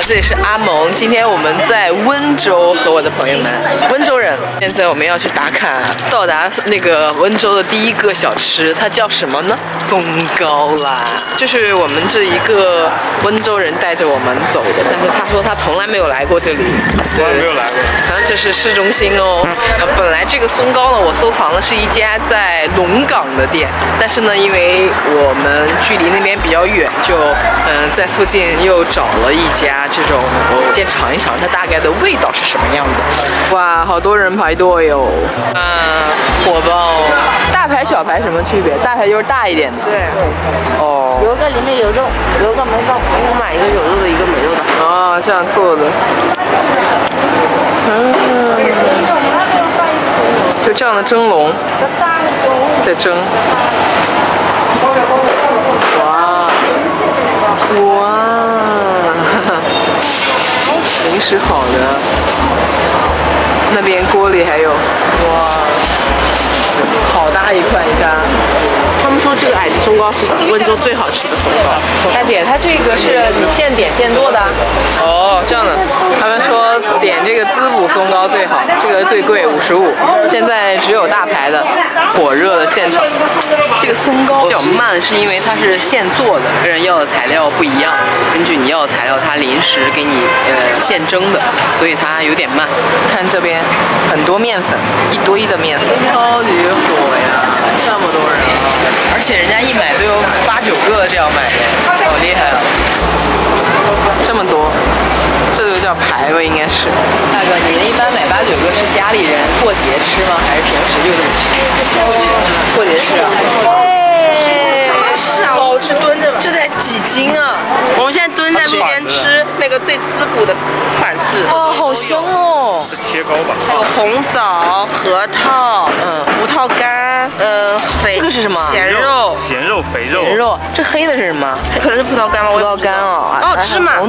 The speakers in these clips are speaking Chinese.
这里是阿蒙。今天我们在温州和我的朋友们，温州人。现在我们要去打卡，到达那个温州的第一个小吃，它叫什么呢？松糕啦。就是我们这一个温州人带着我们走的，但是他说他从来没有来过这里，从来没有来过。反正这是市中心哦。本来这个松糕呢，我收藏的是一家在龙岗的店，但是呢，因为我们距离那边比较远，就在附近又找了一家这种，我先尝一尝它大概的味道是什么样的。哇，好多人排队哟！火爆！大排小排什么区别？大排就是大一点的。对。哦。有个里面有肉，有个没肉，我买一个有肉的，一个没肉的。啊，这样做的。就这样的蒸笼，在蒸。哇！零食好的，那边锅里还有，哇，好大一块，你看。他们说这个矮子松糕是温州最好吃的松糕。大姐，它这个是你现点现做的？哦，这样的。他们说点这个滋补松糕最好，这个最贵55，现在只有大排的，火热的现场。这个松糕比较慢，是因为它是现做的，跟人要的材料不一样。根据你要的材料，它临时给你现蒸的，所以它有点慢。看这边很多面粉，一堆的面粉，超级火呀！这么多人啊！而且人家一买都有8、9个这样买的，好厉害啊！这么多，这个叫排吧，应该是。大哥，你们一般买8、9个是家里人过节吃吗？还是平时就这么吃？过节吃啊。是啊，好吃蹲着吧。这才几斤啊！我们现在蹲在路边吃那个最滋补的款式。哦，好香哦！是切糕吧？还有红枣、核桃、葡萄干，肥。这个是什么？咸肉。咸肉、肥肉。咸肉。这黑的是什么？可能是葡萄干吧。葡萄干哦。哦，芝麻。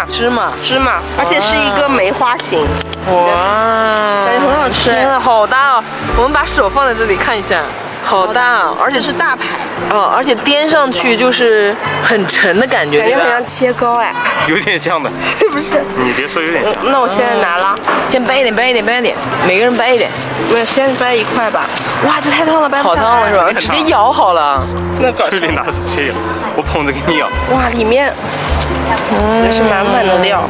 芝麻，而且是一个梅花形。哇，感觉很好吃。天啊，好大哦！我们把手放在这里看一下。好大啊，而且是大排哦，而且颠上去就是很沉的感觉，感觉很像切糕哎，有点像的，是不是？你别说有点像。那我现在拿了，先掰一点，每个人掰一点。没有，先掰1块吧。哇，这太烫了，掰不下来。好烫了是吧？直接咬好了。那是你拿着直接咬，我捧着给你咬。哇，里面也是满满的料。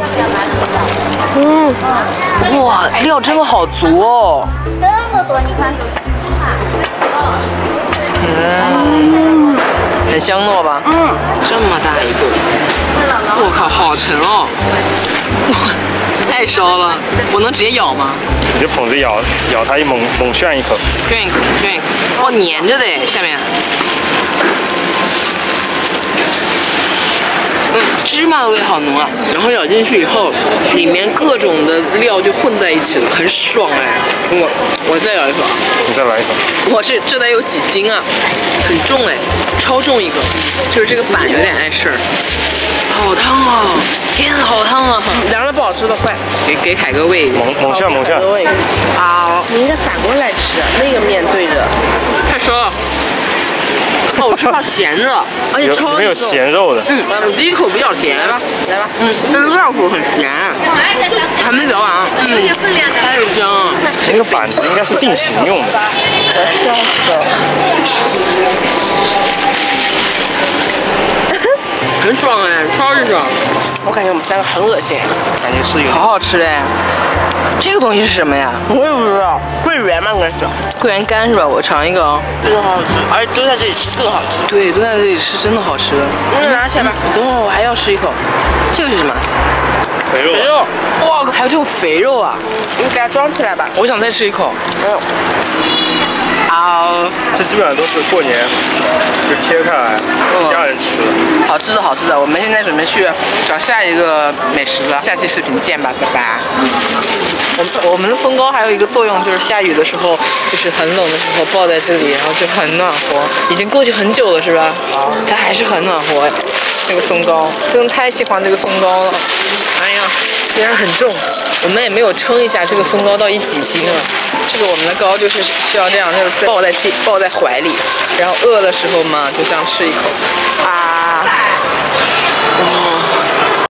哇，料真的好足哦。这么多，你看。很香糯吧？这么大一个，我靠，好沉哦！太烧了，我能直接咬吗？你就捧着咬它，猛炫一口。炫一口。哦，粘着的下面。芝麻的味好浓啊，然后咬进去以后，里面各种的料就混在一起了，很爽哎！我再咬一口，你再来一口。哇，这得有几斤啊？很重哎，超重一个，就是这个板有点碍事儿。好烫啊！天啊，好烫啊！凉了不好吃的，快给凯哥喂一个。猛炫。好，你应该反过来吃，那个面对着。太烧了。哦，我吃到咸的，而且超里面有咸肉的。我第一口比较甜，来吧。但是第二口很咸，还没嚼完。太香了。这个板子应该是定型用的。我笑死了。很爽哎，超级爽！我感觉我们3个很恶心，感觉是一个好好吃哎。这个东西是什么呀？我也不知道，桂圆吗？应该是桂圆干是吧？我尝一个哦。这个好好吃，而且丢在这里吃更好吃。对，丢在这里吃真的好吃。拿起来吧。等会儿我还要吃一口。这个是什么？肥肉。哇，还有这种肥肉啊！你给它装起来吧。我想再吃一口。没有。好，这基本上都是过年就切开来一家人吃的。好吃的。我们现在准备去找下一个美食了，下期视频见吧，拜拜。我们的松糕还有一个作用，就是下雨的时候，就是很冷的时候抱在这里，然后就很暖和。已经过去很久了，是吧？它还是很暖和。这个松糕，真的太喜欢这个松糕了。哎呀，虽然很重，我们也没有称一下这个松糕到底几斤了。这个我们的糕就是需要这样，就是抱在怀里，然后饿的时候嘛，就这样吃一口。啊。